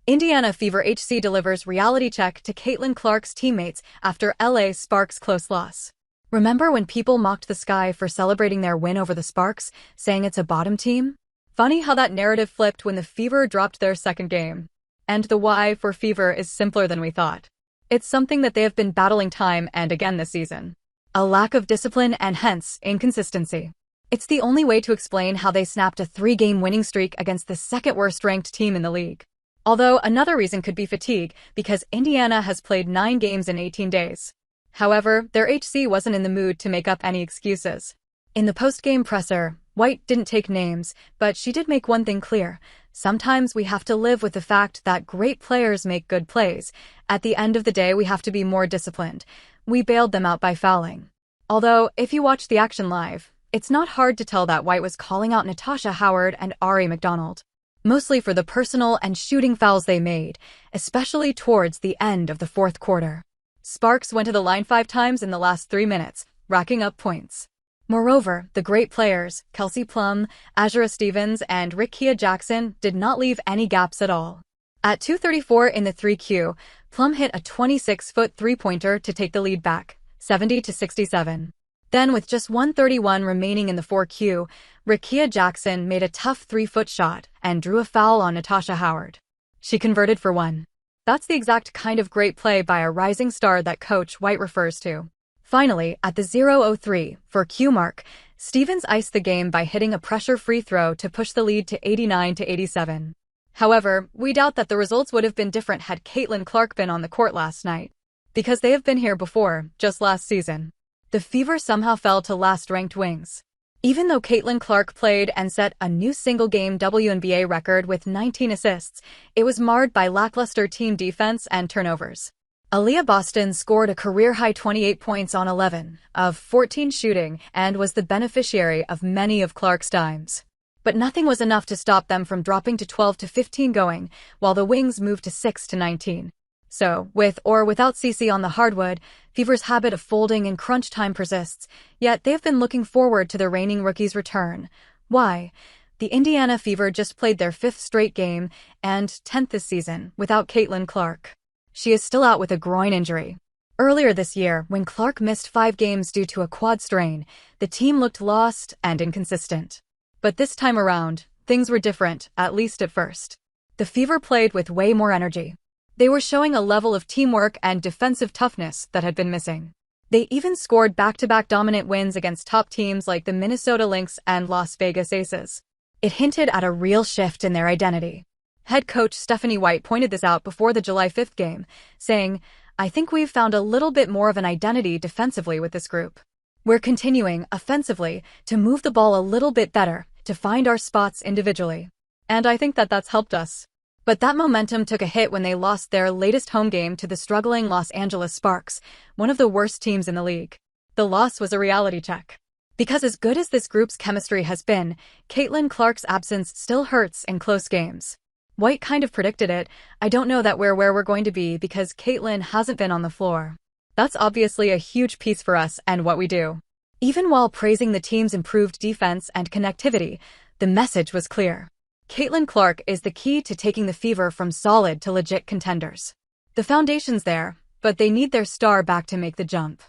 Indiana Fever HC delivers reality check to Caitlin Clark's teammates after LA Sparks close loss. Remember when people mocked the Sky for celebrating their win over the Sparks, saying it's a bottom team? Funny how that narrative flipped when the Fever dropped their second game. And the why for Fever is simpler than we thought. It's something that they have been battling time and again this season. A lack of discipline and hence inconsistency. It's the only way to explain how they snapped a 3-game winning streak against the second worst ranked team in the league. Although another reason could be fatigue, because Indiana has played 9 games in 18 days. However, their HC wasn't in the mood to make up any excuses. In the post-game presser, White didn't take names, but she did make one thing clear. Sometimes we have to live with the fact that great players make good plays. At the end of the day, we have to be more disciplined. We bailed them out by fouling. Although, if you watch the action live, it's not hard to tell that White was calling out Natasha Howard and Ari McDonald. Mostly for the personal and shooting fouls they made, especially towards the end of the fourth quarter. Sparks went to the line 5 times in the last 3 minutes, racking up points. Moreover, the great players, Kelsey Plum, Azura Stevens, and Rickea Jackson did not leave any gaps at all. At 2:34 in the 3Q, Plum hit a 26-foot three-pointer to take the lead back, 70-67. Then with just 1:31 remaining in the 4Q, Rickea Jackson made a tough 3-foot shot and drew a foul on Natasha Howard. She converted for one. That's the exact kind of great play by a rising star that Coach White refers to. Finally, at the 0:03 for Q mark, Stevens iced the game by hitting a pressure free throw to push the lead to 89-87. However, we doubt that the results would have been different had Caitlin Clark been on the court last night. Because they have been here before, just last season. The Fever somehow fell to last-ranked wings. Even though Caitlin Clark played and set a new single-game WNBA record with 19 assists, it was marred by lackluster team defense and turnovers. Aaliyah Boston scored a career-high 28 points on 11 of 14 shooting and was the beneficiary of many of Clark's dimes. But nothing was enough to stop them from dropping to 12-15 going, while the Wings moved to 6-19. So, with or without Cece on the hardwood, Fever's habit of folding in crunch time persists, yet they have been looking forward to the reigning rookie's return. Why? The Indiana Fever just played their 5th straight game, and 10th this season, without Caitlin Clark. She is still out with a groin injury. Earlier this year, when Clark missed 5 games due to a quad strain, the team looked lost and inconsistent. But this time around, things were different, at least at first. The Fever played with way more energy. They were showing a level of teamwork and defensive toughness that had been missing. They even scored back-to-back dominant wins against top teams like the Minnesota Lynx and Las Vegas Aces. It hinted at a real shift in their identity. Head coach Stephanie White pointed this out before the July 5th game, saying, "I think we've found a little bit more of an identity defensively with this group. We're continuing, offensively, to move the ball a little bit better, to find our spots individually. And I think that that's helped us." But that momentum took a hit when they lost their latest home game to the struggling Los Angeles Sparks, one of the worst teams in the league. The loss was a reality check. Because as good as this group's chemistry has been, Caitlin Clark's absence still hurts in close games. White kind of predicted it. "I don't know that we're where we're going to be because Caitlin hasn't been on the floor." That's obviously a huge piece for us and what we do. Even while praising the team's improved defense and connectivity, the message was clear. Caitlin Clark is the key to taking the Fever from solid to legit contenders. The foundation's there, but they need their star back to make the jump.